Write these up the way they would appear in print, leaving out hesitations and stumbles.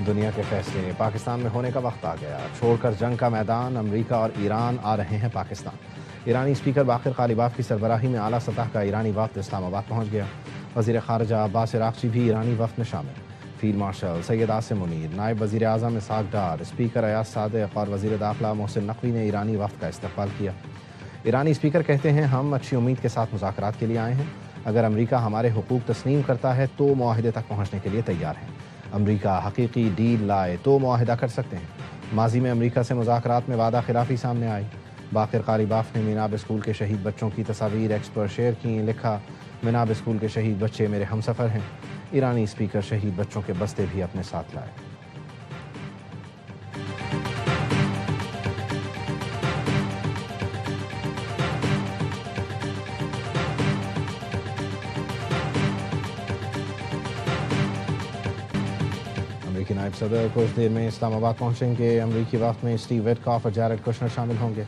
دنیا کے فیصلے پاکستان میں ہونے کا وقت آ گیا، چھوڑ کر جنگ کا میدان امریکہ اور ایران آ رہے ہیں پاکستان۔ ایرانی اسپیکر باقر غالباف کی سربراہی میں اعلیٰ سطح کا ایرانی وفد اسلام آباد پہنچ گیا۔ وزیر خارجہ عباس عراقچی بھی ایرانی وفد میں شامل۔ فیلڈ مارشل سید عاصم منیر، نائب وزیر اعظم اسحاق ڈار، اسپیکر ایاز صادق اور وزیر داخلہ محسن نقوی نے ایرانی وفد کا استقبال کیا۔ ایرانی اسپیکر کہتے ہیں، ہم اچھی امید کے ساتھ مذاکرات کے لیے آئے ہیں۔ اگر امریکہ ہمارے حقوق تسلیم کرتا ہے تو معاہدے تک پہنچنے کے لیے تیار ہیں۔ امریکہ حقیقی ڈیل لائے تو معاہدہ کر سکتے ہیں۔ ماضی میں امریکہ سے مذاکرات میں وعدہ خلافی سامنے آئی۔ باقر غالباف نے میناب اسکول کے شہید بچوں کی تصاویر ایکس پر شیئر کیں، لکھا، میناب اسکول کے شہید بچے میرے ہمسفر ہیں۔ ایرانی اسپیکر شہید بچوں کے بستے بھی اپنے ساتھ لائے۔ امریکی نائب صدر کچھ دیر میں اسلام آباد پہنچیں گے۔ امریکی وفد میں اسٹیو وٹکاف اور جیرڈ کشنر شامل ہوں گے۔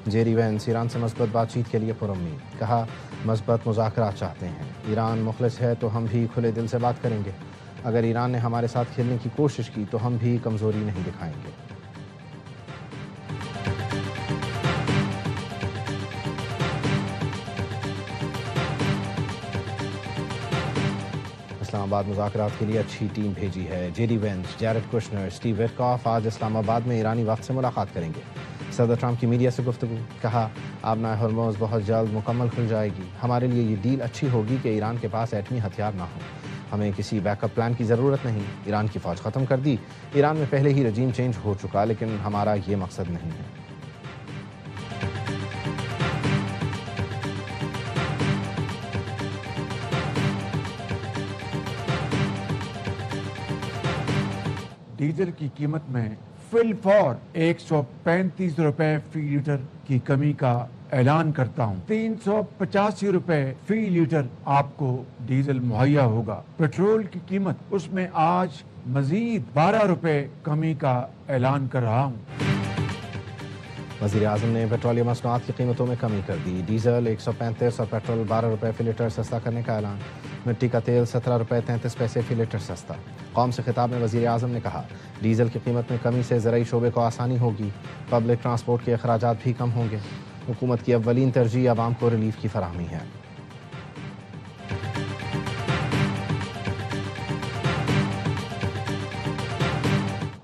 جیری وینس ایران سے مثبت بات چیت کے لیے پرامید، کہا مثبت مذاکرات چاہتے ہیں، ایران مخلص ہے تو ہم بھی کھلے دل سے بات کریں گے۔ اگر ایران نے ہمارے ساتھ کھیلنے کی کوشش کی تو ہم بھی کمزوری نہیں دکھائیں گے۔ اسلام آباد مذاکرات کے لیے اچھی ٹیم بھیجی ہے۔ جیری وینس، جیرڈ کشنر، اسٹیو وٹکاف آج اسلام آباد میں ایرانی وفد سے ملاقات کریں گے۔ صدر ٹرمپ کی میڈیا سے گفتگو، کہا آبنائے ہرمز بہت جلد مکمل کھل جائے گی۔ ہمارے لیے یہ ڈیل اچھی ہوگی کہ ایران کے پاس ایٹمی ہتھیار نہ ہو۔ ہمیں کسی بیک اپ پلان کی ضرورت نہیں۔ ایران کی فوج ختم کر دی۔ ایران میں پہلے ہی رجیم چینج ہو چکا، لیکن ہمارا یہ مقصد نہیں ہے۔ ڈیزل کی قیمت میں فی الفور 135 روپے فی لیٹر کی کمی کا اعلان کرتا ہوں۔ 385 روپے فی لیٹر آپ کو ڈیزل مہیا ہوگا۔ پیٹرول کی قیمت، اس میں آج مزید 12 روپے کمی کا اعلان کر رہا ہوں۔ وزیر اعظم نے پیٹرولیم مصنوعات کی قیمتوں میں کمی کر دی۔ ڈیزل 135 اور پیٹرول 12 روپے فی لیٹر سستا کرنے کا اعلان۔ مٹی کا تیل 17 روپے 33 پیسے فی لیٹر سستا۔ قوم سے خطاب میں وزیر اعظم نے کہا، ڈیزل کی قیمت میں کمی سے زرعی شعبے کو آسانی ہوگی، پبلک ٹرانسپورٹ کے اخراجات بھی کم ہوں گے۔ حکومت کی اولین ترجیح عوام کو ریلیف کی فراہمی ہے۔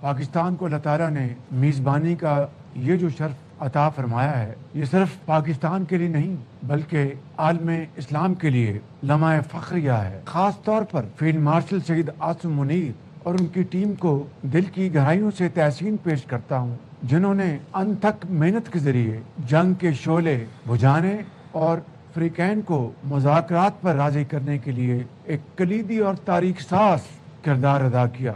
پاکستان کو اللہ تعالیٰ نے میزبانی کا یہ جو شرف عطا فرمایا ہے، یہ صرف پاکستان کے لیے نہیں بلکہ عالم اسلام کے لیے لمحہ فخریہ ہے۔ خاص طور پر فیلڈ مارشل سید عاصم منیر اور ان کی ٹیم کو دل کی گہرائیوں سے تحسین پیش کرتا ہوں، جنہوں نے انتھک محنت کے ذریعے جنگ کے شعلے بجھانے اور فریقین کو مذاکرات پر راضی کرنے کے لیے ایک کلیدی اور تاریخ ساز کردار ادا کیا۔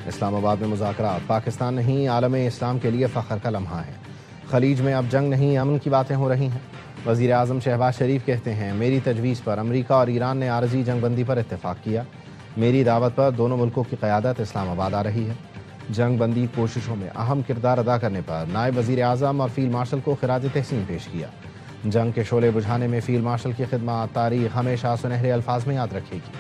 اسلام آباد میں مذاکرات پاکستان نہیں، عالم اسلام کے لیے فخر کا لمحہ ہے۔ خلیج میں اب جنگ نہیں، امن کی باتیں ہو رہی ہیں۔ وزیر اعظم شہباز شریف کہتے ہیں، میری تجویز پر امریکہ اور ایران نے عارضی جنگ بندی پر اتفاق کیا۔ میری دعوت پر دونوں ملکوں کی قیادت اسلام آباد آ رہی ہے۔ جنگ بندی کوششوں میں اہم کردار ادا کرنے پر نائب وزیر اعظم اور فیلڈ مارشل کو خراج تحسین پیش کیا۔ جنگ کے شعلے بجھانے میں فیلڈ مارشل کی خدمات تاریخ ہمیشہ سنہرے الفاظ میں یاد رکھے گی۔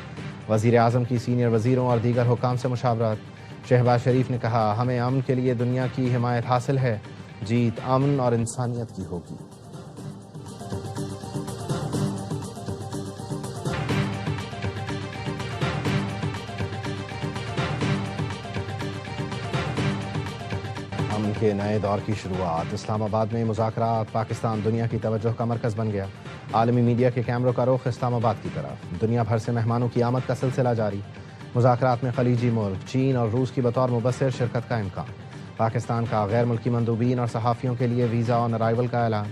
وزیر اعظم کی سینئر وزیروں اور دیگر حکام سے مشاورت۔ شہباز شریف نے کہا، ہمیں امن کے لیے دنیا کی حمایت حاصل ہے، جیت امن اور انسانیت کی ہوگی۔ امن کے نئے دور کی شروعات، اسلام آباد میں مذاکرات، پاکستان دنیا کی توجہ کا مرکز بن گیا۔ عالمی میڈیا کے کیمروں کا رخ اسلام آباد کی طرف، دنیا بھر سے مہمانوں کی آمد کا سلسلہ جاری۔ مذاکرات میں خلیجی ملک چین اور روس کی بطور مبصر شرکت کا امکان۔ پاکستان کا غیر ملکی مندوبین اور صحافیوں کے لیے ویزا آن ارائیول کا اعلان۔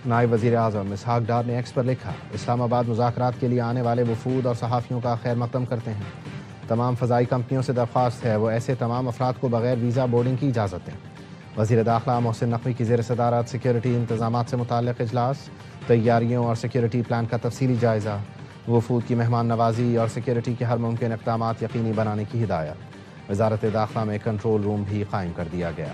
نائب وزیر اعظم اسحاق ڈار نے ایکس پر لکھا، اسلام آباد مذاکرات کے لیے آنے والے وفود اور صحافیوں کا خیر مقدم کرتے ہیں۔ تمام فضائی کمپنیوں سے درخواست ہے وہ ایسے تمام افراد کو بغیر ویزا بورڈنگ کی اجازت دیں۔ وزیر داخلہ محسن نقوی کی زیر صدارت سیکیورٹی انتظامات سے متعلق اجلاس، تیاریوں اور سیکیورٹی پلان کا تفصیلی جائزہ، وفود کی مہمان نوازی اور سیکیورٹی کے ہر ممکن اقدامات یقینی بنانے کی ہدایت۔ وزارت داخلہ میں کنٹرول روم بھی قائم کر دیا گیا۔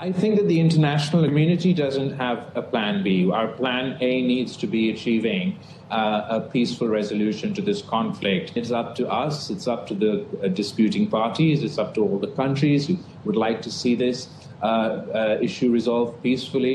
I think that the international community doesn't have a plan B. Our plan A needs to be achieving a peaceful resolution to this conflict. It's up to us, it's up to the disputing parties, it's up to all the countries who would like to see this issue resolved peacefully.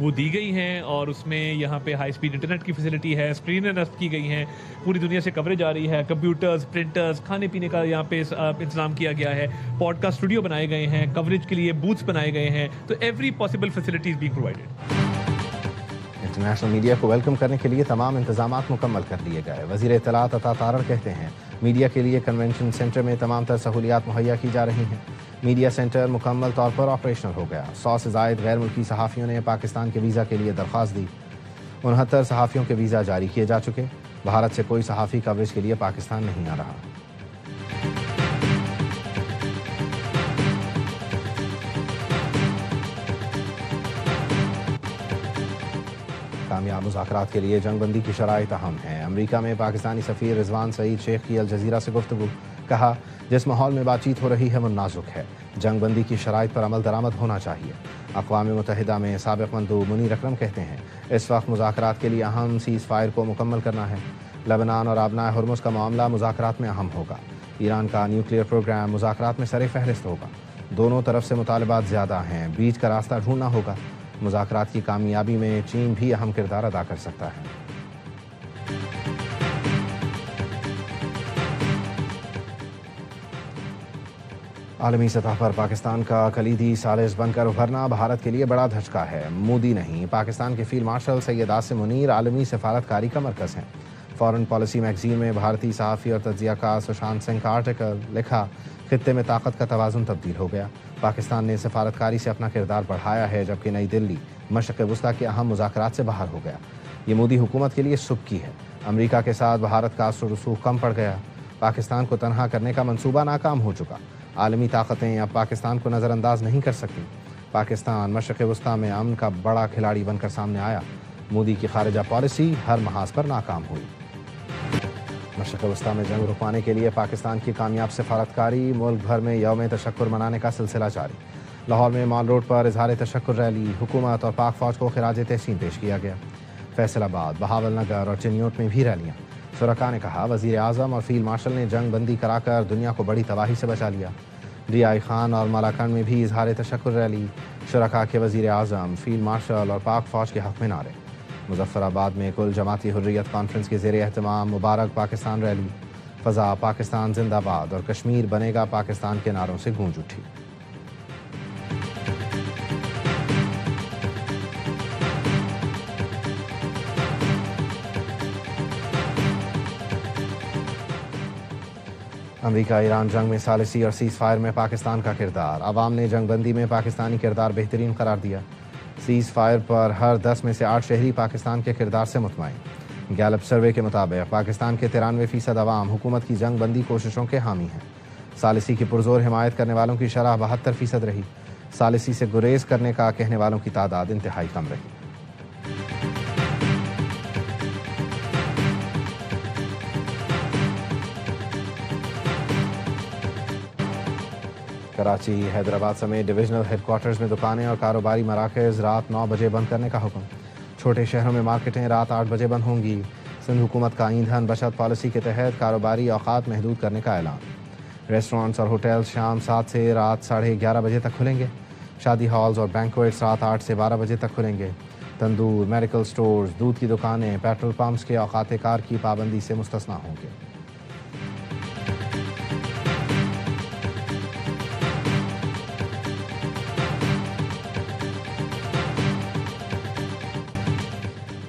وہ دی گئی ہیں اور اس میں یہاں پہ high speed internet کی facility ہے, اسکرینیں نصب کی گئی ہیں, پوری دنیا سے کوریج آ رہی ہے, کمپیوٹرز, پرنٹرز, کھانے پینے کا یہاں پہ انتظام کیا گیا ہے, پوڈ کاسٹ اسٹوڈیو بنائے گئے ہیں, کوریج کے لیے بوتھس بنائے گئے ہیں, تو every possible facility is being provided. International media کو ویلکم کرنے کے لیے تمام انتظامات مکمل کر لیے گئے. وزیر اطلاعات عطا تارڑ کہتے ہیں میڈیا کے لیے کنونشن سینٹر میں تمام تر سہولیات مہیا کی جا رہی ہیں. میڈیا سینٹر مکمل طور پر آپریشنل ہو گیا. 100 سے زائد غیر ملکی صحافیوں نے پاکستان کے ویزا کے لیے درخواست دی. 69 صحافیوں کے ویزا جاری کیے جا چکے. بھارت سے کوئی صحافی کوریج کے لیے پاکستان نہیں آ رہا. کامیاب مذاکرات کے لیے جنگ بندی کی شرائط اہم ہیں. امریکہ میں پاکستانی سفیر رضوان سعید شیخ کی الجزیرہ سے گفتگو. کہا جس ماحول میں بات چیت ہو رہی ہے وہ نازک ہے. جنگ بندی کی شرائط پر عمل درآمد ہونا چاہیے. اقوام متحدہ میں سابق مندوب منیر اکرم کہتے ہیں اس وقت مذاکرات کے لیے اہم سیز فائر کو مکمل کرنا ہے. لبنان اور آبنائے ہرمز کا معاملہ مذاکرات میں اہم ہوگا. ایران کا نیوکلیئر پروگرام مذاکرات میں سر فہرست ہوگا. دونوں طرف سے مطالبات زیادہ ہیں, بیچ کا راستہ ڈھونڈنا ہوگا. مذاکرات کی کامیابی میں چین بھی اہم کردار ادا کر سکتا ہے. عالمی سطح پر پاکستان کا کلیدی ثالث بن کر ابھرنا بھارت کے لیے بڑا دھچکا ہے. مودی نہیں, پاکستان کے فیلڈ مارشل سید عاصم منیر عالمی سفارتکاری کا مرکز ہیں. فارن پالیسی میگزین میں بھارتی صحافی اور تجزیہ کار سشانت سنگھ کا آرٹیکل لکھا خطے میں طاقت کا توازن تبدیل ہو گیا. پاکستان نے سفارتکاری سے اپنا کردار بڑھایا ہے جبکہ نئی دلی مشرق وسطیٰ کے اہم مذاکرات سے باہر ہو گیا. یہ مودی حکومت کے لیے سبکی ہے. امریکہ کے ساتھ بھارت کا اثر و رسوخ کم پڑ گیا. پاکستان کو تنہا کرنے کا منصوبہ ناکام ہو چکا. عالمی طاقتیں اب پاکستان کو نظر انداز نہیں کر سکتی. پاکستان مشرق وسطیٰ میں امن کا بڑا کھلاڑی بن کر سامنے آیا. مودی کی خارجہ پالیسی ہر محاذ پر ناکام ہوئی. مشرق وسطیٰ میں جنگ رکوانے کے لیے پاکستان کی کامیاب سفارتکاری. ملک بھر میں یوم تشکر منانے کا سلسلہ جاری. لاہور میں مال روڈ پر اظہار تشکر ریلی, حکومت اور پاک فوج کو خراج تحسین پیش کیا گیا. فیصل آباد, بہاول نگر اور چنیوٹ میں بھی ریلیاں. شرکاء نے کہا وزیر اعظم اور فیلڈ مارشل نے جنگ بندی کرا کر دنیا کو بڑی تباہی سے بچا لیا. ریائی خان اور مالاکنڈ میں بھی اظہار تشکر ریلی. شرکاء کے وزیر اعظم, فیلڈ مارشل اور پاک فوج کے حق میں نعرے. مظفر آباد میں کل جماعتی حریت کانفرنس کے زیر اہتمام مبارک پاکستان ریلی. فضا پاکستان زندہ باد اور کشمیر بنے گا پاکستان کے نعروں سے گونج اٹھی. امریکہ ایران جنگ میں ثالثی اور سیز فائر میں پاکستان کا کردار. عوام نے جنگ بندی میں پاکستانی کردار بہترین قرار دیا. سیز فائر پر ہر 10 میں سے 8 شہری پاکستان کے کردار سے مطمئن. گیلپ سروے کے مطابق پاکستان کے 93% عوام حکومت کی جنگ بندی کوششوں کے حامی ہیں. ثالثی کی پرزور حمایت کرنے والوں کی شرح 72% رہی. ثالثی سے گریز کرنے کا کہنے والوں کی تعداد انتہائی کم رہی. کراچی, حیدرآباد سمیت ڈویژنل ہیڈ کوارٹرز میں دکانیں اور کاروباری مراکز رات 9 بجے بند کرنے کا حکم. چھوٹے شہروں میں مارکیٹیں رات 8 بجے بند ہوں گی. سندھ حکومت کا ایندھن بچت پالیسی کے تحت کاروباری اوقات محدود کرنے کا اعلان. ریسٹورانٹس اور ہوٹل شام 7 سے رات 11:30 بجے تک کھلیں گے. شادی ہالز اور بینکویٹس رات 8 سے 12 بجے تک کھلیں گے. تندور, میڈیکل سٹورز, دودھ کی دکانیں, پیٹرول پمپس کے اوقات کار کی پابندی سے مستثنیٰ ہوں گے.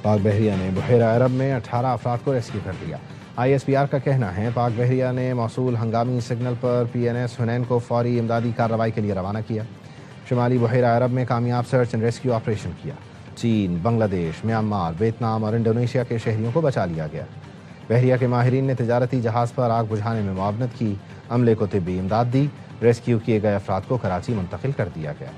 پاک بحریہ نے بحیرہ عرب میں 18 افراد کو ریسکیو کر دیا. ISPR کا کہنا ہے پاک بحریہ نے موصول ہنگامی سگنل پر PNS حنین کو فوری امدادی کارروائی کے لیے روانہ کیا. شمالی بحیرہ عرب میں کامیاب سرچ اینڈ ریسکیو آپریشن کیا. چین, بنگلہ دیش, میانمار, ویتنام اور انڈونیشیا کے شہریوں کو بچا لیا گیا. بحریہ کے ماہرین نے تجارتی جہاز پر آگ بجھانے میں معاونت کی. عملے کو طبی امداد دی. ریسکیو کیے گئے افراد کو کراچی منتقل کر دیا گیا.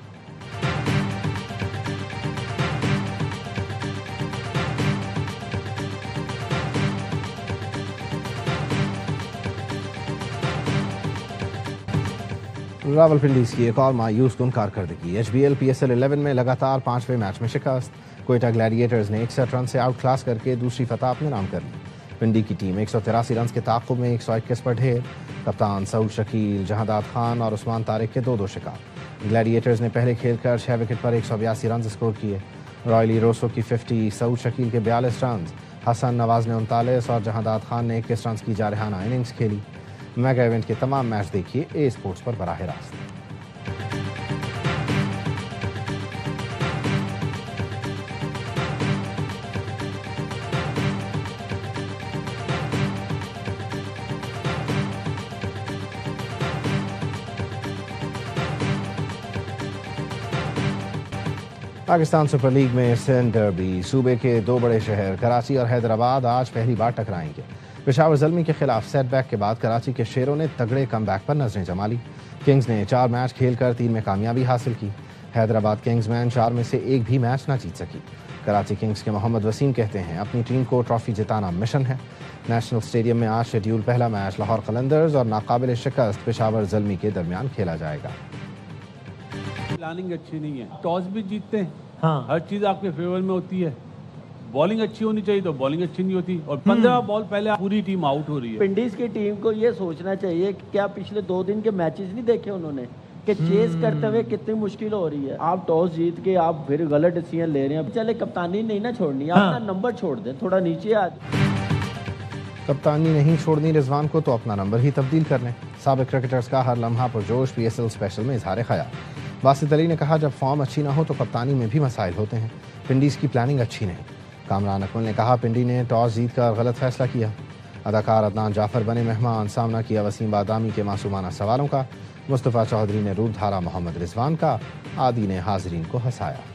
راولپنڈی کی ایک اور مایوس کن کارکردگی. HBL PSL 11 میں لگاتار 5ویں میچ میں شکست. کوئٹہ گلیڈیٹرز نے 61 رن سے آؤٹ کلاس کر کے دوسری فتح اپنے نام کر لی. پنڈی کی ٹیم 183 رنز کے تعاقب میں 121 پر ڈھیر. کپتان سعود شکیل, جہانداد خان اور عثمان طارق کے 2 شکار. گلیڈیٹرز نے پہلے کھیل کر 6 وکٹ پر 182 رنز اسکور کیے. رائلی روسو کی 50، سعود شکیل کے 42 رنز، حسن نواز نے 39 اور جہانداد خان نے 21 رنز کی جارحانہ اننگز کھیلی۔ میگا ایونٹ کے تمام میچ دیکھیے اے اسپورٹس پر براہ راست۔ پاکستان سپر لیگ میں سندھ ڈربی، صوبے کے دو بڑے شہر کراچی اور حیدرآباد آج پہلی بار ٹکرائیں گے۔ پشاور زلمی کے خلاف سیٹ بیک کے بعد کراچی کے شیروں نے تگڑے کم بیک پر نظریں جما لی۔ کنگز نے 4 میچ کھیل کر 3 میں کامیابی حاصل کی۔ حیدرآباد کنگز مین 4 میں سے ایک بھی میچ نہ جیت سکی۔ کراچی کنگز کے محمد وسیم کہتے ہیں اپنی ٹیم کو ٹرافی جتانا مشن ہے۔ نیشنل اسٹیڈیم میں آج شیڈیول پہلا میچ لاہور قلندرز اور ناقابل شکست پشاور زلمی کے درمیان کھیلا جائے گا۔ پلاننگ اچھی نہیں ہے، ٹاس بھی جیتتے ہیں، ہاں ہر چیز آپ کے فیور میں ہوتی ہے، بالنگ اچھی ہونی چاہیے تو بالنگ اچھی نہیں ہوتی، اور 15 بال پہلے پوری ٹیم آؤٹ ہو رہی ہے۔ ونڈیز کی ٹیم کو یہ سوچنا چاہیے کہ کیا پچھلے 2 دن کے میچز نہیں دیکھے انہوں نے کہ چیز کرتے ہوئے کتنی مشکل ہو رہی ہے۔ آپ ٹاس جیت کے آپ پھر غلط ڈیسیژن لے رہے ہیں، چلے کپتانی نہیں نہ چھوڑنی، آپ اپنا نمبر چھوڑ دیں، تھوڑا نیچے آ کپتانی نہیں چھوڑنی رضوان کو تو اپنا نمبر ہی تبدیل کر لیں۔ سابق کرکٹرز کا ہر لمحہ پرجوش PSL اسپیشل میں اظہار خیال۔ باسط علی نے کہا جب فارم اچھی نہ ہو تو کپتانی میں بھی مسائل ہوتے ہیں، پنڈیز کی پلاننگ اچھی نہیں۔ کامران اکمل نے کہا پنڈی نے ٹاس جیت کر غلط فیصلہ کیا۔ اداکار عدنان جعفر بنے مہمان، سامنا کیا وسیم بادامی کے معصومانہ سوالوں کا۔ مصطفیٰ چودھری نے رود دھارا محمد رضوان کا۔ عادی نے حاضرین کو ہنسایا۔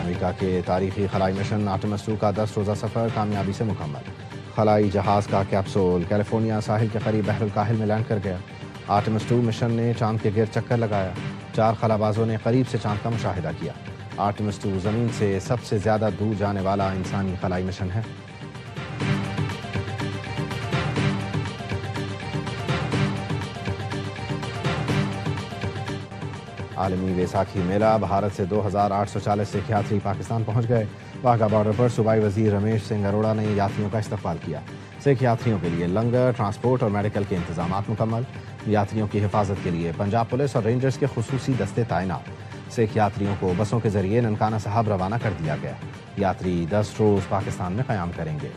امریکہ کے تاریخی خلائی مشن آرٹمس 2 کا 10 روزہ سفر کامیابی سے مکمل۔ خلائی جہاز کا کیپسول کیلیفورنیا ساحل کے قریب بحر الکاہل میں لینڈ کر گیا۔ آرٹمس 2 مشن نے چاند کے گرد چکر لگایا۔ 4 خلابازوں نے قریب سے چاند کا مشاہدہ کیا۔ آرٹمس 2 زمین سے سب سے زیادہ دور جانے والا انسانی خلائی مشن ہے۔ عالمی بیساکھی میلہ بھارت سے 2840 سکھ یاتری پاکستان پہنچ گئے۔ واہگہ بارڈر پر صوبائی وزیر رمیش سنگھ اروڑا نے یاتریوں کا استقبال کیا۔ سکھ یاتریوں کے لیے لنگر، ٹرانسپورٹ اور میڈیکل کے انتظامات مکمل۔ یاتریوں کی حفاظت کے لیے پنجاب پولیس اور رینجرز کے خصوصی دستے تعینات۔ سکھ یاتریوں کو بسوں کے ذریعے ننکانہ صاحب روانہ کر دیا گیا۔ یاتری 10 روز پاکستان میں قیام کریں گے۔